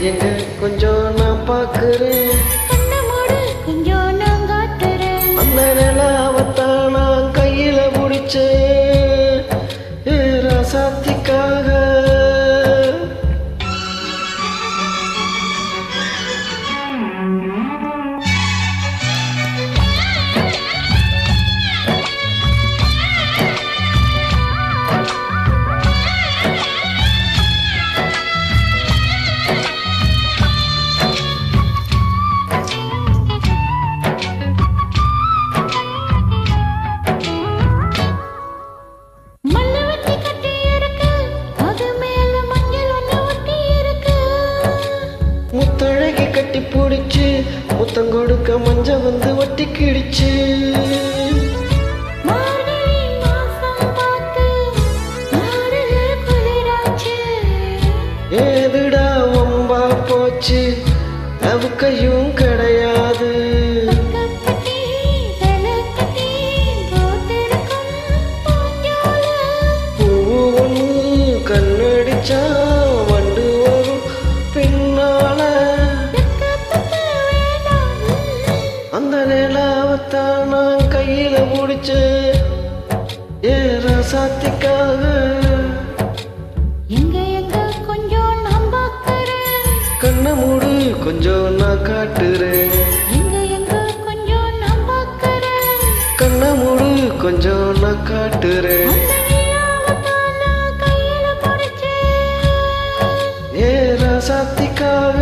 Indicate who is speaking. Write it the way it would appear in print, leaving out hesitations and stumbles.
Speaker 1: எங்க கொஞ்சம் நான் பார்க்கிறேன்,
Speaker 2: கொஞ்சம் நான் காட்டுறேன்.
Speaker 1: அந்த நிலாவத்தான் நான் கையில பிடிச்சேன் ராசாத்திக்காக. முத்தழகி கட்டி பிடிச்சு முத்தம் கொடுக்க மஞ்ச வந்து ஒட்டி கிடிச்சு. ஏதுடா வம்பா போச்சு அவுக்கையும் கிடையாது. பூவொன்னு கண்ணடிச்சா வண்டு வரும் பின்னால. அந்த நிலாவத்தான் நான் கையில பிடிச்சேன் ராசாத்திக்காக. கண்ண மூடு கொஞ்சம் நான் காட்டுறேன், கண்ண மூடு கொஞ்சம் நான் காட்டுறேன் ராசாத்திக்காக.